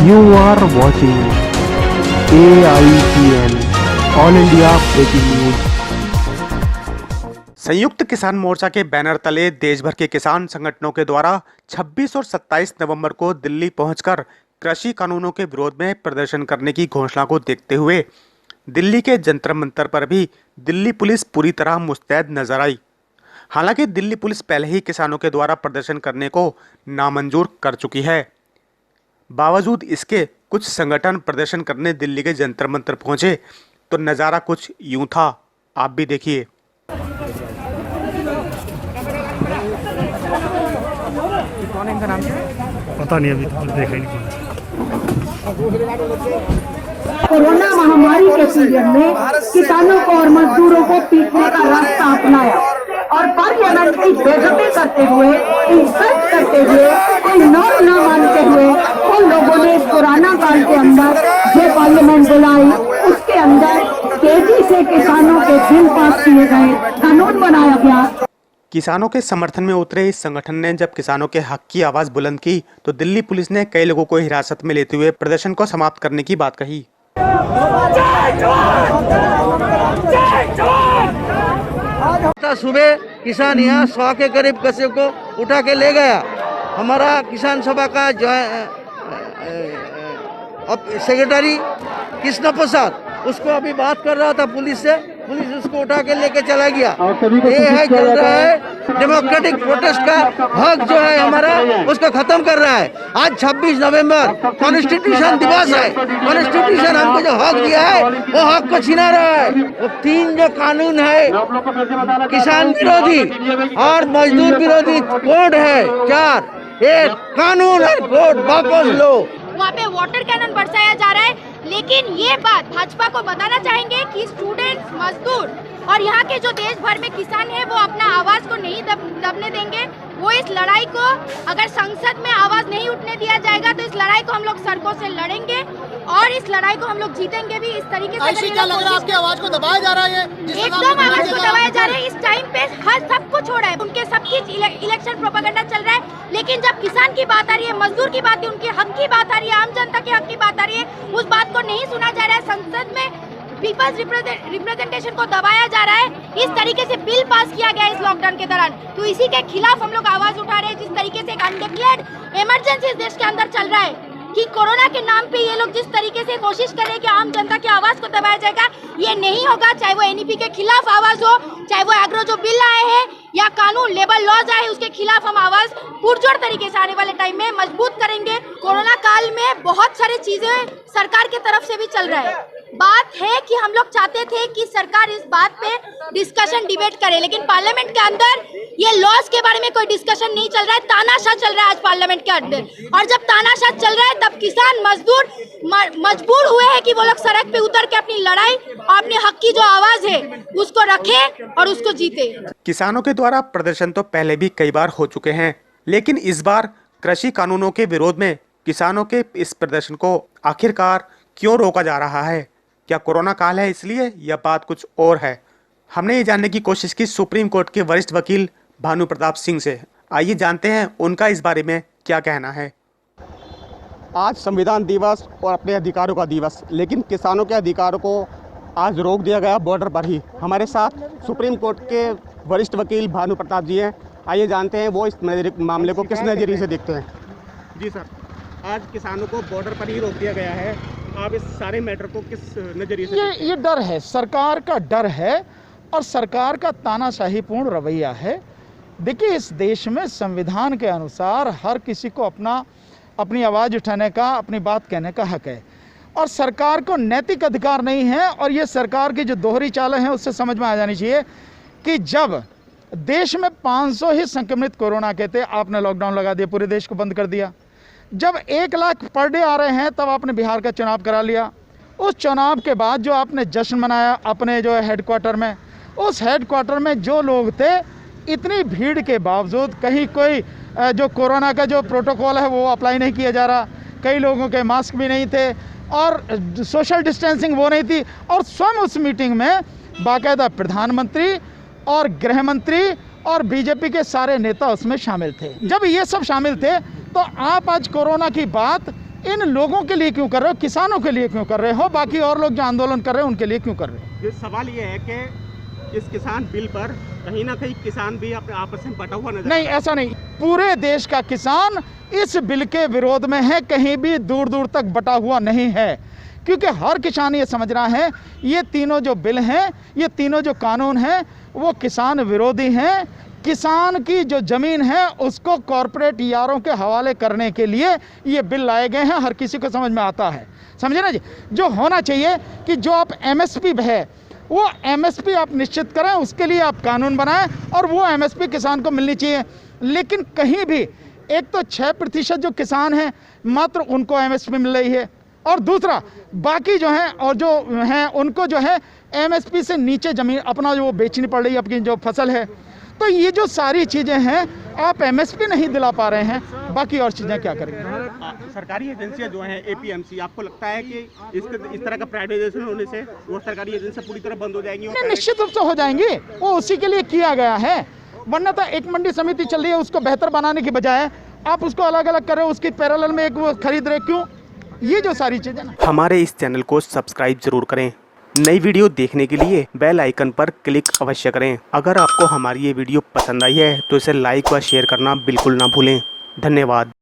You are watching AITN All India Breaking News। संयुक्त किसान मोर्चा के बैनर तले देश भर के किसान संगठनों के द्वारा 26 और 27 नवंबर को दिल्ली पहुंचकर कृषि कानूनों के विरोध में प्रदर्शन करने की घोषणा को देखते हुए दिल्ली के जंतर मंतर पर भी दिल्ली पुलिस पूरी तरह मुस्तैद नजर आई। हालांकि दिल्ली पुलिस पहले ही किसानों के द्वारा प्रदर्शन करने को नामंजूर कर चुकी है। बावजूद इसके कुछ संगठन प्रदर्शन करने दिल्ली के जंतर मंतर पहुंचे तो नज़ारा कुछ यूं था, आप भी देखिए। पता नहीं, अभी तो देखा ही नहीं। कोरोना महामारी के पीरियड में किसानों को और मजदूरों को पीटने का रास्ता अपनाया और पार्लियामेंट की बेइज्जती करते हुए, इंसल्ट करते हुए, कोई नॉर्म न मानते हुए उन लोगों ने कोरोना काल के अंदर जो पार्लियामेंट बुलाई उसके अंदर तेजी से किसानों के बिल पास किए गए, कानून बनाया गया। किसानों के समर्थन में उतरे इस संगठन ने जब किसानों के हक की आवाज बुलंद की तो दिल्ली पुलिस ने कई लोगों को हिरासत में लेते हुए प्रदर्शन को समाप्त करने की बात कही। सुबह किसान यहाँ 100 के करीब कसे को उठा के ले गया। हमारा किसान सभा का जो सेक्रेटरी कृष्ण प्रसाद उसको अभी बात कर रहा था पुलिस से, पुलिस उसको उठा के लेके चला गया। ये है चल रहा है डेमोक्रेटिक प्रोटेस्ट का हक जो है हमारा उसको खत्म कर रहा है। आज 26 नवंबर कॉन्स्टिट्यूशन दिवस है। कॉन्स्टिट्यूशन हमको जो हक दिया है वो हक को छीना रहा है। वो 3 जो कानून है, किसान विरोधी और मजदूर विरोधी कोड है 4, ये कानून और कोड वापस लो। वहाँ पे वाटर कैनन बरसाया जा रहा है, लेकिन ये बात भाजपा को बताना चाहेंगे कि स्टूडेंट्स, मजदूर और यहाँ के जो देश भर में किसान हैं वो अपना आवाज को नहीं दबने देंगे। वो इस लड़ाई को अगर संसद में आवाज नहीं उठने दिया जाएगा तो इस लड़ाई को हम लोग सड़कों से लड़ेंगे और इस लड़ाई को हम लोग जीतेंगे भी। इस तरीके से क्या लग रहा है, आपकी आवाज को दबाया जा रहा है? एकदम आवाज को दबाया जा रहा है। इस टाइम पे हर सब कुछ हो रहा है, उनके सबकी इलेक्शन प्रोपेगेंडा चल रहा है, लेकिन जब किसान की बात आ रही है, मजदूर की बात है, उनके हक की बात आ रही है, आम जनता के हक की बात आ रही है, उस बात को नहीं सुना जा रहा है। संसद में पीपल्स रिप्रेजेंटेशन को दबाया जा रहा है। इस तरीके से बिल पास किया गया इस लॉकडाउन के दौरान, तो इसी के खिलाफ हम लोग आवाज उठा रहे हैं। जिस तरीके से एक अनडिक्लेयर्ड इमरजेंसी इस देश के अंदर चल रहा है कि कोरोना के नाम पे ये लोग जिस तरीके से कोशिश कर रहे हैं कि आम जनता की आवाज को दबाया जाएगा, ये नहीं होगा। चाहे वो एनईपी के खिलाफ आवाज हो, चाहे वो एग्रो जो बिल आए हैं या कानून लेबर लॉज आए, उसके खिलाफ हम आवाज पुरजोर तरीके से आने वाले टाइम में मजबूत करेंगे। कोरोना काल में बहुत सारी चीजें सरकार की तरफ से भी चल रहा है। बात है कि हम लोग चाहते थे कि सरकार इस बात पे डिस्कशन डिबेट करे, लेकिन पार्लियामेंट के अंदर ये लॉज के बारे में कोई डिस्कशन नहीं चल रहा है। तानाशाह चल रहा है आज पार्लियामेंट के अंदर, और जब तानाशाह चल रहा है तब किसान मजदूर मजबूर हुए हैं कि वो लोग सड़क पे उतर के अपनी लड़ाई और अपने हक की जो आवाज है उसको रखे और उसको जीते। किसानों के द्वारा प्रदर्शन तो पहले भी कई बार हो चुके हैं, लेकिन इस बार कृषि कानूनों के विरोध में किसानों के इस प्रदर्शन को आखिरकार क्यों रोका जा रहा है? क्या कोरोना काल है इसलिए या बात कुछ और है? हमने ये जानने की कोशिश की सुप्रीम कोर्ट के वरिष्ठ वकील भानु प्रताप सिंह से। आइए जानते हैं उनका इस बारे में क्या कहना है। आज संविधान दिवस और अपने अधिकारों का दिवस, लेकिन किसानों के अधिकारों को आज रोक दिया गया बॉर्डर पर ही। हमारे साथ सुप्रीम कोर्ट के वरिष्ठ वकील भानु प्रताप जी हैं। आइए जानते हैं वो इस मामले को किस नज़रिए से देखते हैं। जी सर, आज किसानों को बॉर्डर पर ही रोक दिया गया है, आप इस सारे मैटर को किस नज़रिए से? ये डर है, सरकार का डर है और सरकार का तानाशाहीपूर्ण रवैया है। देखिए, इस देश में संविधान के अनुसार हर किसी को अपनी आवाज़ उठाने का, अपनी बात कहने का हक है और सरकार को नैतिक अधिकार नहीं है। और ये सरकार की जो दोहरी चालें हैं उससे समझ में आ जानी चाहिए कि जब देश में 500 ही संक्रमित कोरोना के थे, आपने लॉकडाउन लगा दिया, पूरे देश को बंद कर दिया। जब 1 लाख पर डे आ रहे हैं तब आपने बिहार का चुनाव करा लिया। उस चुनाव के बाद जो आपने जश्न मनाया अपने जो हेडक्वार्टर में, उस हेडक्वार्टर में जो लोग थे, इतनी भीड़ के बावजूद कहीं कोई जो कोरोना का जो प्रोटोकॉल है वो अप्लाई नहीं किया जा रहा। कई लोगों के मास्क भी नहीं थे और सोशल डिस्टेंसिंग वो नहीं थी। और स्वयं उस मीटिंग में बाकायदा प्रधानमंत्री और गृह मंत्री और बीजेपी के सारे नेता उसमें शामिल थे। जब ये सब शामिल थे तो आप आज कोरोना की बात इन लोगों के लिए क्यों कर रहे हो, किसानों के लिए क्यों कर रहे हो, बाकी और लोग जो आंदोलन कर रहे हैं उनके लिए क्यों कर रहे हो? ये सवाल ये है कि इस किसान बिल पर कहीं ना कहीं किसान भी अपने आपस में बटा हुआ नजर नहीं, ऐसा नहीं। पूरे देश का किसान इस बिल के विरोध में है, कहीं भी दूर दूर तक बटा हुआ नहीं है, क्योंकि हर किसान ये समझ रहा है ये तीनों जो बिल हैं, ये तीनों जो कानून हैं वो किसान विरोधी हैं। किसान की जो ज़मीन है उसको कॉरपोरेट यारों के हवाले करने के लिए ये बिल लाए गए हैं, हर किसी को समझ में आता है, समझे ना जी। जो होना चाहिए कि जो आप एमएसपी है वो एमएसपी आप निश्चित करें, उसके लिए आप कानून बनाएं और वो एमएसपी किसान को मिलनी चाहिए। लेकिन कहीं भी एक तो 6% जो किसान हैं मात्र उनको एमएसपी मिल रही है, और दूसरा बाकी जो हैं और जो हैं उनको जो है एमएसपी से नीचे ज़मीन अपना जो बेचनी पड़ रही है, अपनी जो फसल है। तो ये जो सारी चीज़ें हैं आप एमएसपी नहीं दिला पा रहे हैं, बाकी और चीज़ें क्या करेंगे? सरकारी एजेंसियां जो हैं एपीएमसी, आपको लगता है कि इस तरह का प्राइवेटाइजेशन होने से वो सरकारी एजेंसियां पूरी तरह बंद हो जाएंगी? निश्चित रूप से हो जाएंगी, वो उसी के लिए किया गया है। वरना तो एक मंडी समिति चल रही है, उसको बेहतर बनाने की बजाय आप उसको अलग अलग कर रहे हो, उसकी पैरेलल में एक वो खरीद रहे, क्यों? ये जो सारी चीज़ें ना। हमारे इस चैनल को सब्सक्राइब जरूर करें, नई वीडियो देखने के लिए बेल आइकन पर क्लिक अवश्य करें। अगर आपको हमारी ये वीडियो पसंद आई है तो इसे लाइक व शेयर करना बिल्कुल ना भूलें। धन्यवाद।